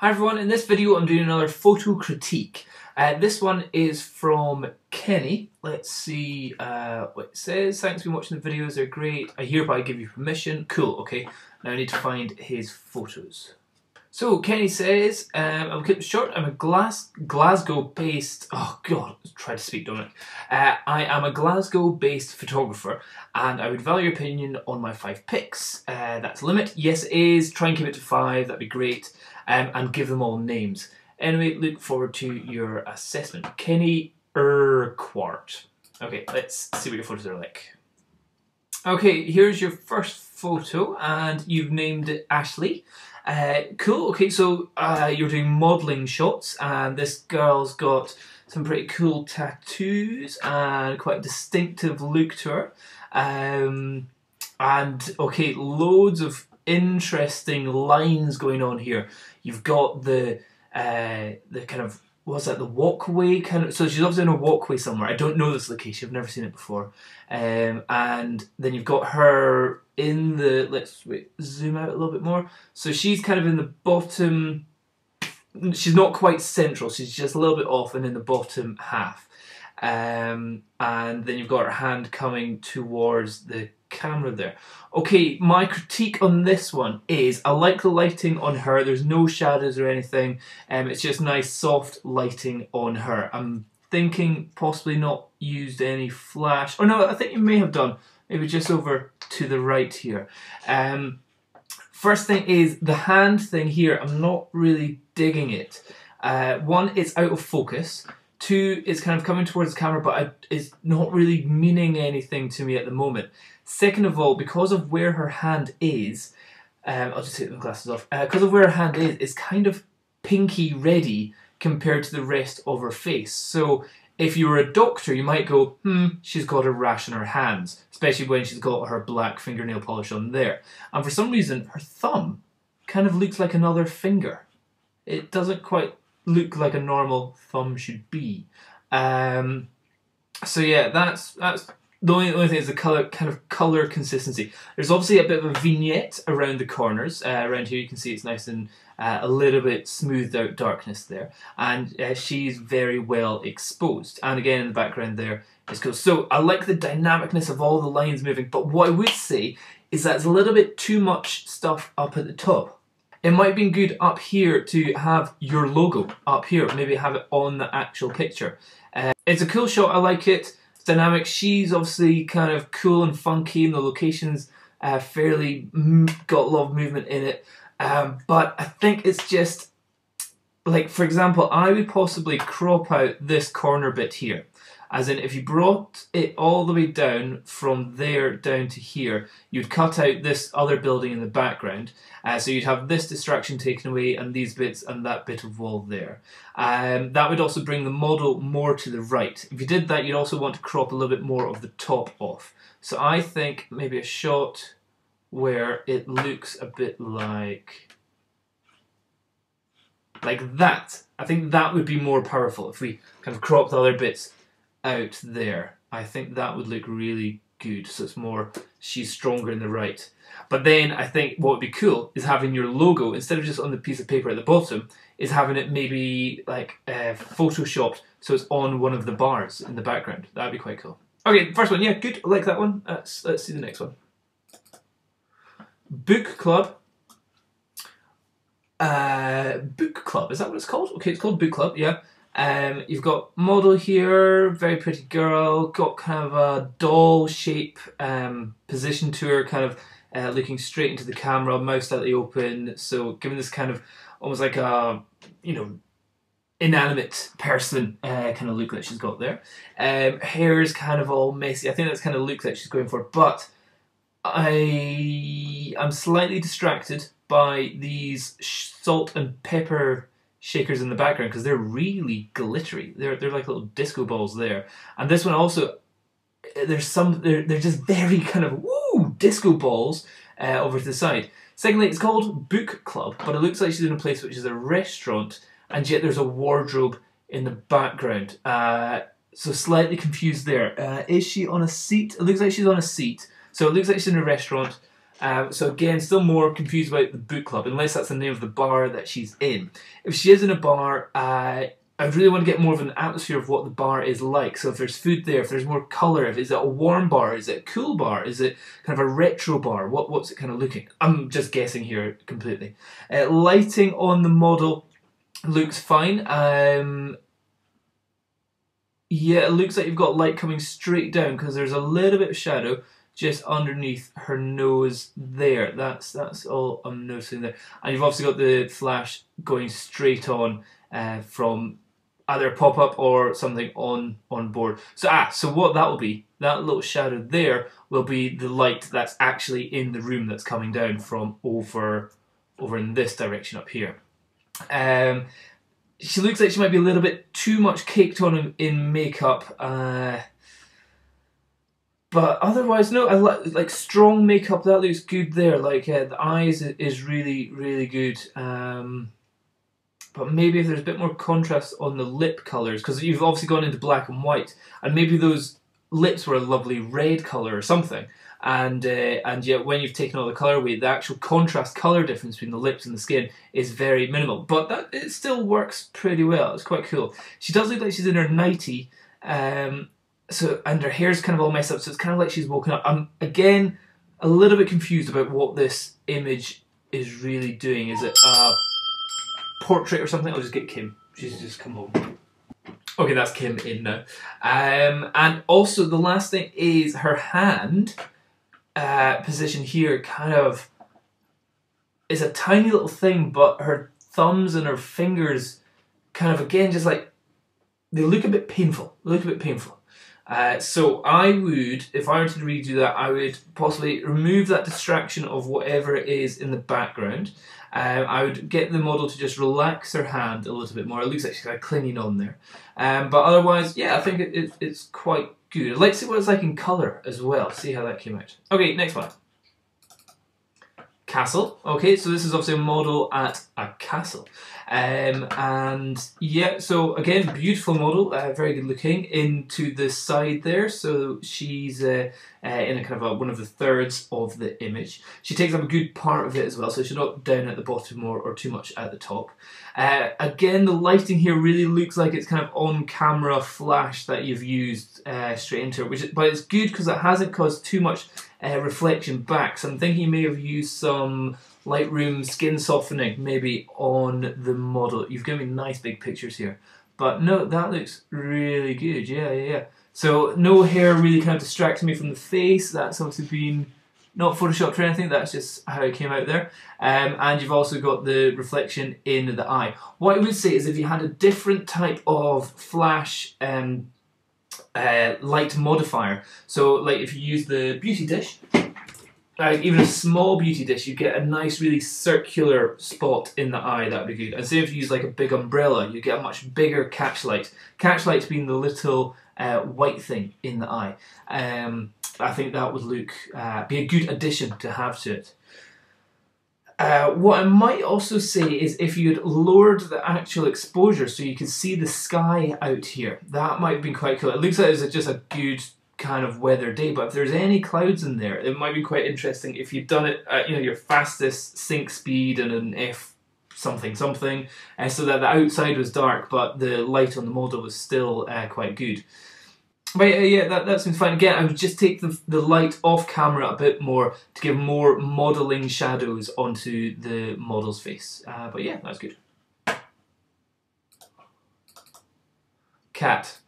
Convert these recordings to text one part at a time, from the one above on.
Hi everyone, in this video I'm doing another photo critique. This one is from Kenny. Let's see what it says. Thanks for watching the videos, they're great. I hereby give you permission. Cool, okay. Now I need to find his photos. So Kenny says, I'll keep it short, I'm a Glasgow-based, oh god, try to speak, don't I? I am a Glasgow-based photographer and I would value your opinion on my 5 pics. That's a limit. Yes it is, try and keep it to 5, that'd be great. And give them all names. Anyway, look forward to your assessment. Kenny Urquhart. Okay, let's see what your photos are like. Okay, here's your first photo and you've named it Ashley. Cool, okay, so you're doing modelling shots and this girl's got some pretty cool tattoos and quite a distinctive look to her. And okay, loads of interesting lines going on here. You've got the kind of, what's that, the walkway kind of, so she's obviously in a walkway somewhere. I don't know this location, I've never seen it before. And then you've got her in the, let's zoom out a little bit more. So she's kind of in the bottom, she's not quite central, she's just a little bit off and in the bottom half. And then you've got her hand coming towards the camera there. Okay, my critique on this one is I like the lighting on her. There's no shadows or anything. It's just nice soft lighting on her. I'm thinking possibly not used any flash. Oh no, I think you may have done. Maybe just over to the right here. First thing is the hand thing here. I'm not really digging it. One, it's out of focus. 2, it's kind of coming towards the camera, but it's not really meaning anything to me at the moment. Second of all, because of where her hand is, I'll just take my glasses off. Because of where her hand is, it's kind of pinky reddy compared to the rest of her face. So if you were a doctor, you might go, she's got a rash on her hands, especially when she's got her black fingernail polish on there. And for some reason, her thumb kind of looks like another finger. It doesn't quite look like a normal thumb should be. So yeah, that's the only thing is the color consistency. There's obviously a bit of a vignette around the corners. Around here you can see it's nice and a little bit smoothed out darkness there. And she's very well exposed. And again in the background there is cool. So I like the dynamicness of all the lines moving, but what I would say is that it's a little bit too much stuff up at the top. It might have been good up here to have your logo up here, maybe have it on the actual picture. It's a cool shot, I like it. It's dynamic. She's obviously kind of cool and funky and the location's fairly got a lot of movement in it. But I think it's just, like for example, I would possibly crop out this corner bit here. As in, if you brought it all the way down from there down to here, you'd cut out this other building in the background. So you'd have this distraction taken away and these bits and that bit of wall there. That would also bring the model more to the right. If you did that, you'd also want to crop a little bit more of the top off. So I think maybe a shot where it looks a bit like that. I think that would be more powerful if we kind of crop the other bits out there. I think that would look really good. So it's more, she's stronger in the right. But then I think what would be cool is having your logo, instead of just on the piece of paper at the bottom, is having it maybe like photoshopped so it's on one of the bars in the background. That'd be quite cool. Okay, first one, yeah, good. I like that one. Let's see the next one. Book Club. Book Club, is that what it's called? Okay, it's called Book Club, yeah. You've got model here, very pretty girl, got kind of a doll shape position to her, kind of looking straight into the camera, mouth slightly open, so giving this kind of almost like a, you know, inanimate person kind of look that she's got there. Hair is kind of all messy. I think that's kind of look that she's going for, but I'm slightly distracted by these salt and pepper shakers in the background because they're really glittery. They're like little disco balls there. And this one also, they're just very kind of disco balls over to the side. Secondly, it's called Book Club, but it looks like she's in a place which is a restaurant, and yet there's a wardrobe in the background. So slightly confused there. Is she on a seat? It looks like she's on a seat. So it looks like she's in a restaurant. So again, still more confused about the book club, unless that's the name of the bar that she's in. If she is in a bar, I really want to get more of an atmosphere of what the bar is like. So if there's food there, if there's more colour, is it a warm bar, is it a cool bar, is it kind of a retro bar, what's it kind of looking? I'm just guessing here completely. Lighting on the model looks fine. Yeah, it looks like you've got light coming straight down because there's a little bit of shadow just underneath her nose there. That's all I'm noticing there. And you've obviously got the flash going straight on from either a pop-up or something on board. So what that will be, that little shadow there will be the light that's actually in the room that's coming down from over in this direction up here. She looks like she might be a little bit too much caked on in makeup, but otherwise, no. I like strong makeup. That looks good there. Like the eyes is really, really good. But maybe if there's a bit more contrast on the lip colours, because you've obviously gone into black and white, and maybe those lips were a lovely red colour or something. And yet when you've taken all the colour away, the actual contrast colour difference between the lips and the skin is very minimal. But it still works pretty well. It's quite cool. She does look like she's in her nightie, and her hair's kind of all messed up, so it's kind of like she's woken up. I'm, again, a little bit confused about what this image is really doing. Is it a portrait or something? I'll just get Kim. She's just come home. Okay, that's Kim in now. And also the last thing is her hand position here kind of is a tiny little thing, but her thumbs and her fingers kind of, again, just like, they look a bit painful. So I would, if I were to redo that, I would possibly remove that distraction of whatever it is in the background. I would get the model to just relax her hand a little bit more. It looks like she's kind of clinging on there. But otherwise, yeah, I think it's quite good. I'd like to see what it's like in colour as well, see how that came out. Okay, next one. Castle. Okay, so this is obviously a model at a castle. And yeah, so again, beautiful model, very good looking, into the side there. So she's in a kind of one of the thirds of the image. She takes up a good part of it as well, so she's not down at the bottom or too much at the top. Again, the lighting here really looks like it's kind of on-camera flash that you've used straight into it, but it's good because it hasn't caused too much reflection back. So I'm thinking you may have used some Lightroom skin softening maybe on the model. You've given me nice big pictures here, but no, that looks really good. Yeah. So no hair really kind of distracts me from the face. That's obviously been not photoshopped or anything. That's just how it came out there. And you've also got the reflection in the eye. What I would say is if you had a different type of flash light modifier, so like if you use the beauty dish, even a small beauty dish, you get a nice really circular spot in the eye. That would be good. And say if you use like a big umbrella, you get a much bigger catch light. Catch light being the little white thing in the eye. I think that would look be a good addition to have to it. What I might also say is if you had lowered the actual exposure so you could see the sky out here, that might have been quite cool. It looks like it's just a good kind of weather day, but if there's any clouds in there, it might be quite interesting if you'd done it at your fastest sync speed and an F something, so that the outside was dark but the light on the model was still quite good. But yeah, that seems fine. Again, I would just take the light off camera a bit more to give more modelling shadows onto the model's face. But yeah, that's good. Cat.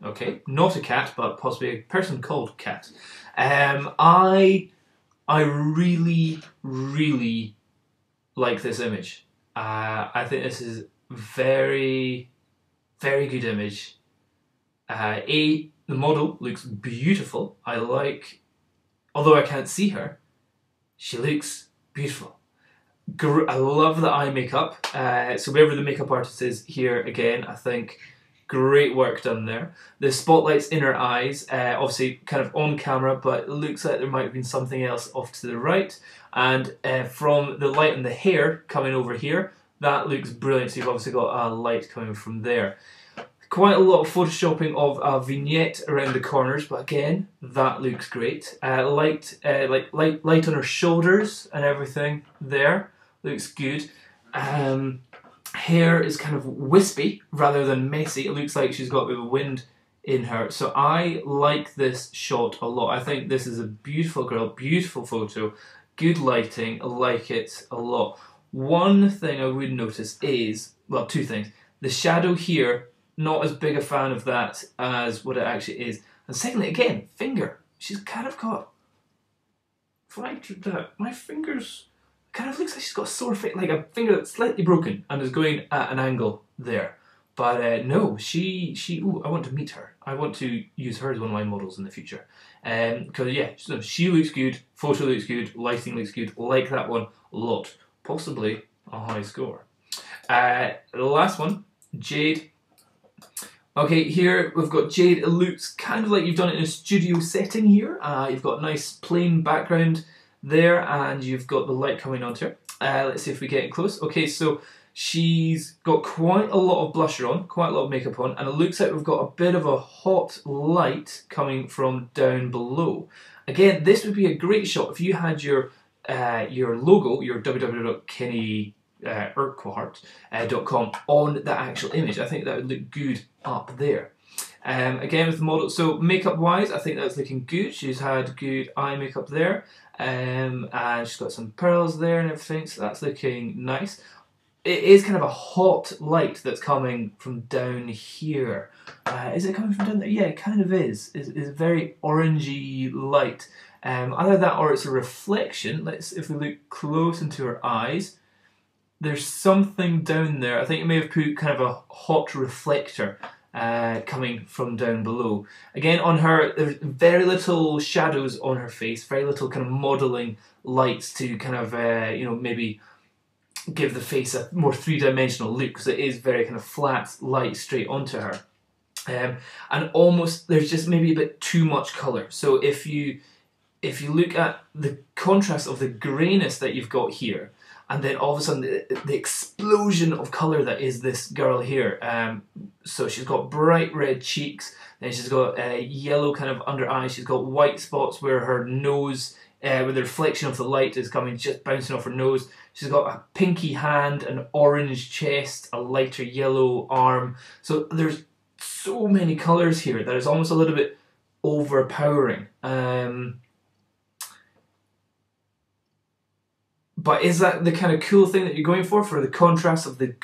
Okay, not a cat, but possibly a person called Cat. I really like this image. I think this is very, very good image. The model looks beautiful. Although I can't see her, she looks beautiful. I love the eye makeup. So whoever the makeup artist is here, again, I think great work done there. The spotlights in her eyes, obviously kind of on camera, but it looks like there might have been something else off to the right. And from the light in the hair coming over here, that looks brilliant. So you've obviously got a light coming from there. Quite a lot of photoshopping of a vignette around the corners, but again, that looks great. Light on her shoulders and everything there, looks good. Hair is kind of wispy rather than messy. It looks like she's got a bit of wind in her. So I like this shot a lot. I think this is a beautiful girl, beautiful photo, good lighting. I like it a lot. One thing I would notice is, well, two things. The shadow here, not as big a fan of that as what it actually is. And secondly, again, finger. She's kind of got fractured that. My fingers kind of looks like she's got a sore finger, like a finger that's slightly broken and is going at an angle there. But no, ooh, I want to meet her. I want to use her as one of my models in the future. Because yeah, so she looks good, photo looks good, lighting looks good, like that one a lot. Possibly a high score. The last one, Jade. Okay, here we've got Jade. It looks kind of like you've done it in a studio setting here. You've got a nice plain background there and you've got the light coming onto her. Let's see if we get it close. Okay, so she's got quite a lot of blusher on, quite a lot of makeup on, and it looks like we've got a bit of a hot light coming from down below. Again, this would be a great shot if you had your logo, your www.kenny.urquhart.com on the actual image. I think that would look good up there. Again with the model, so makeup wise, I think that's looking good. She's had good eye makeup there, and she's got some pearls there and everything, so that's looking nice. It is kind of a hot light that's coming from down here. Is it coming from down there? Yeah, it kind of is. It's a very orangey light. Either that or it's a reflection. If we look close into her eyes, there's something down there. I think it may have put kind of a hot reflector coming from down below. Again, on her, there's very little shadows on her face, very little kind of modelling lights to kind of, you know, maybe give the face a more three-dimensional look, because it is very kind of flat light straight onto her. And almost, there's just maybe a bit too much colour. So if you look at the contrast of the greyness that you've got here, and then all of a sudden the explosion of colour that is this girl here. So she's got bright red cheeks, then she's got yellow kind of under eyes, she's got white spots where her nose, where the reflection of the light is coming, just bouncing off her nose. She's got a pinky hand, an orange chest, a lighter yellow arm. So there's so many colours here that it's almost a little bit overpowering. But is that the kind of cool thing that you're going for the contrast of the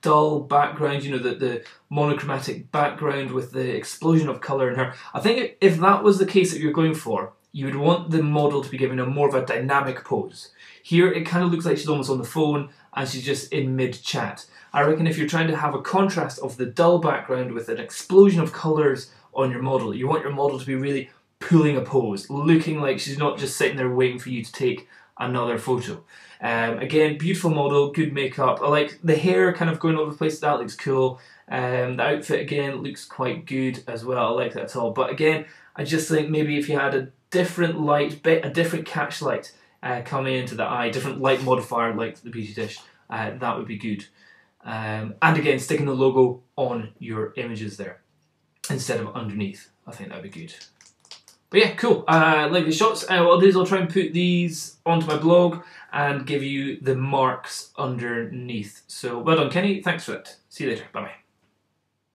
dull background, you know, the monochromatic background with the explosion of colour in her? I think if that was the case that you're going for, you would want the model to be given a more of a dynamic pose. Here, it kind of looks like she's almost on the phone and she's just in mid-chat. I reckon if you're trying to have a contrast of the dull background with an explosion of colours on your model, you want your model to be really pulling a pose, looking like she's not just sitting there waiting for you to take another photo. Again, beautiful model, good makeup. I like the hair kind of going all over the place, that looks cool. The outfit again looks quite good as well, I like that at all. But again, I just think maybe if you had a different light, a different catch light coming into the eye, different light modifier like the Beauty Dish, that would be good. And again, sticking the logo on your images there instead of underneath, I think that would be good. But yeah, cool. Like the shots. What I'll do is I'll try and put these onto my blog and give you the marks underneath. So well done, Kenny. Thanks for it. See you later. Bye bye.